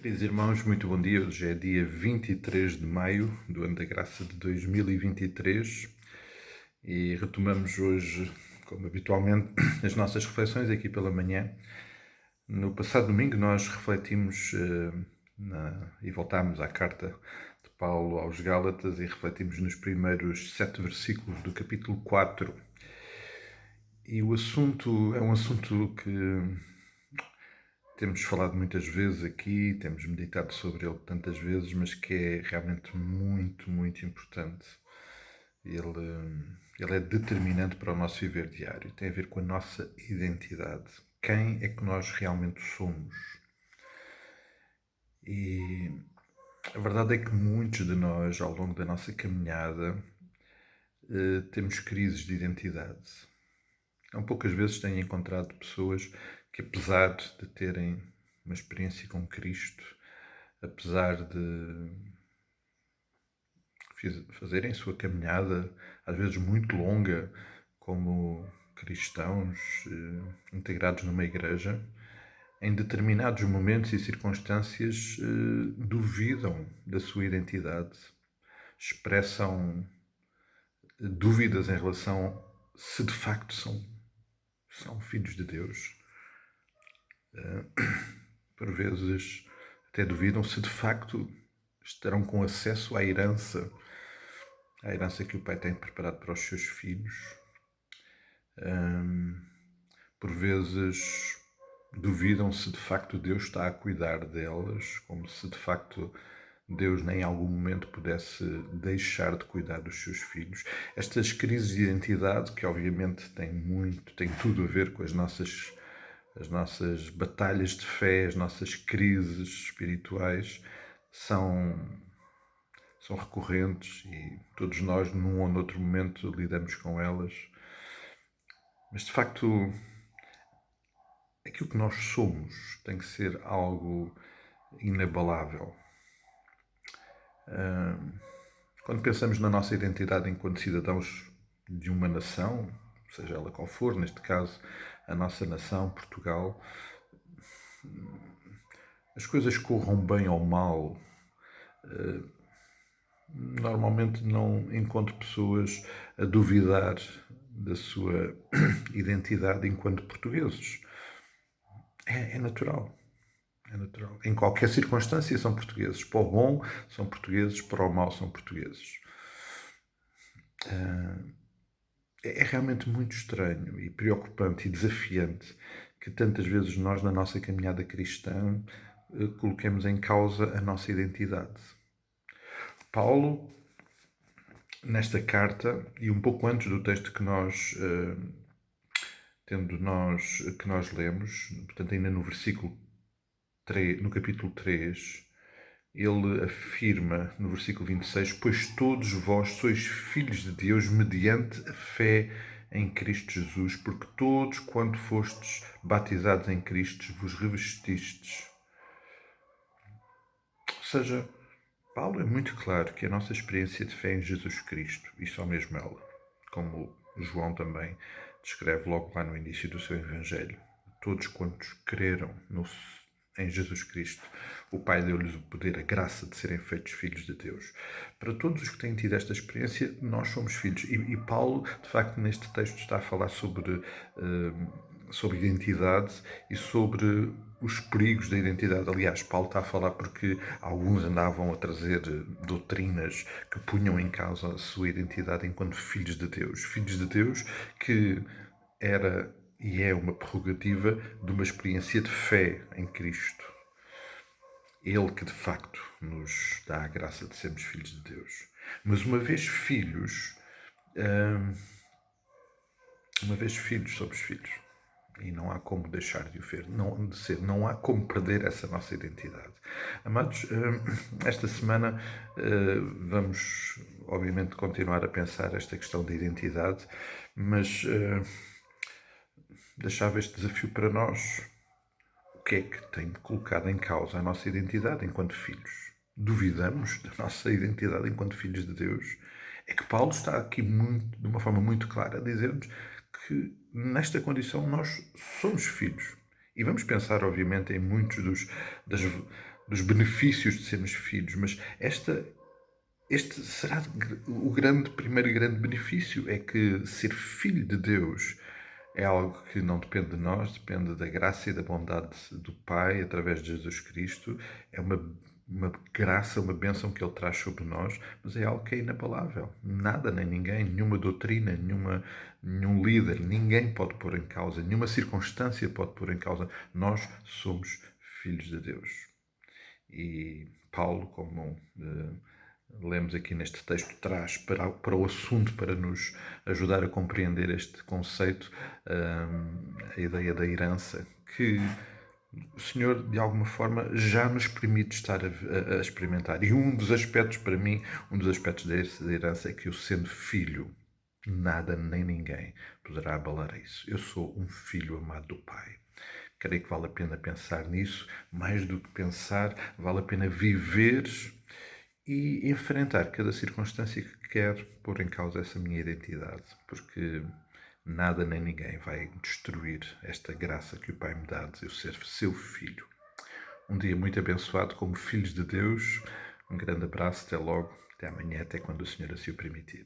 Queridos irmãos, muito bom dia. Hoje é dia 23 de maio do ano da graça de 2023 e retomamos hoje, como habitualmente, as nossas reflexões aqui pela manhã. No passado domingo nós refletimos e voltámos à carta de Paulo aos Gálatas e refletimos nos primeiros 7 versículos do capítulo 4. E o assunto é um assunto que temos falado muitas vezes aqui, temos meditado sobre ele tantas vezes, mas que é realmente muito, muito importante. Ele é determinante para o nosso viver diário. Tem a ver com a nossa identidade. Quem é que nós realmente somos? E a verdade é que muitos de nós, ao longo da nossa caminhada, temos crises de identidade. Não poucas vezes tenho encontrado pessoas que, apesar de terem uma experiência com Cristo, apesar de fazerem sua caminhada, às vezes muito longa, como cristãos integrados numa igreja, em determinados momentos e circunstâncias duvidam da sua identidade, expressam dúvidas em relação se de facto são filhos de Deus. Por vezes até duvidam se de facto estarão com acesso à herança que o Pai tem preparado para os seus filhos. Por vezes duvidam se de facto Deus está a cuidar delas, como se de facto Deus nem em algum momento pudesse deixar de cuidar dos seus filhos. Estas crises de identidade, que obviamente têm tudo a ver com as nossas batalhas de fé, as nossas crises espirituais, são recorrentes e todos nós, num ou noutro momento, lidamos com elas. Mas, de facto, aquilo que nós somos tem que ser algo inabalável. Quando pensamos na nossa identidade enquanto cidadãos de uma nação, seja ela qual for, neste caso a nossa nação, Portugal, as coisas corram bem ou mal, normalmente não encontro pessoas a duvidar da sua identidade enquanto portugueses. É natural. É natural. Em qualquer circunstância são portugueses. Para o bom são portugueses, para o mau são portugueses. É realmente muito estranho e preocupante e desafiante que tantas vezes nós, na nossa caminhada cristã, coloquemos em causa a nossa identidade. Paulo, nesta carta, e um pouco antes do texto que nós lemos, portanto ainda no versículo 3, no capítulo 3, ele afirma no versículo 26: pois todos vós sois filhos de Deus mediante a fé em Cristo Jesus, porque todos quanto fostes batizados em Cristo vos revestistes. Ou seja, Paulo é muito claro que a nossa experiência de fé em Jesus Cristo, e só mesmo ela, como João também descreve logo lá no início do seu Evangelho, todos quantos creram em Jesus Cristo, o Pai deu-lhes o poder, a graça de serem feitos filhos de Deus. Para todos os que têm tido esta experiência, nós somos filhos. E Paulo, de facto, neste texto está a falar sobre identidade e sobre os perigos da identidade. Aliás, Paulo está a falar porque alguns andavam a trazer doutrinas que punham em causa a sua identidade enquanto filhos de Deus. Filhos de Deus que era e é uma prerrogativa de uma experiência de fé em Cristo. Ele que de facto nos dá a graça de sermos filhos de Deus. Mas uma vez filhos, somos filhos. E não há como deixar de o ser, não há como perder essa nossa identidade. Amados, esta semana vamos, obviamente, continuar a pensar esta questão da identidade, mas deixava este desafio para nós. O que é que tem colocado em causa a nossa identidade enquanto filhos? Duvidamos da nossa identidade enquanto filhos de Deus? É que Paulo está aqui de uma forma muito clara a dizer-nos que nesta condição nós somos filhos. E vamos pensar, obviamente, em muitos dos benefícios de sermos filhos, mas este será o primeiro grande benefício, é que ser filho de Deus é algo que não depende de nós, depende da graça e da bondade do Pai através de Jesus Cristo. É uma graça, uma bênção que Ele traz sobre nós, mas é algo que é inabalável. Nada nem ninguém, nenhuma doutrina, nenhum líder, ninguém pode pôr em causa, nenhuma circunstância pode pôr em causa. Nós somos filhos de Deus. E Paulo, como lemos aqui neste texto, traz para o assunto, para nos ajudar a compreender este conceito, a ideia da herança, que o Senhor, de alguma forma, já nos permite estar a experimentar. E um dos aspectos, para mim, um dos aspectos da herança é que eu, sendo filho, nada nem ninguém poderá abalar isso. Eu sou um filho amado do Pai. Creio que vale a pena pensar nisso. Mais do que pensar, vale a pena viver e enfrentar cada circunstância que quer pôr em causa essa minha identidade, porque nada nem ninguém vai destruir esta graça que o Pai me dá de eu ser seu filho. Um dia muito abençoado como filhos de Deus. Um grande abraço, até logo, até amanhã, até quando o Senhor assim o permitir.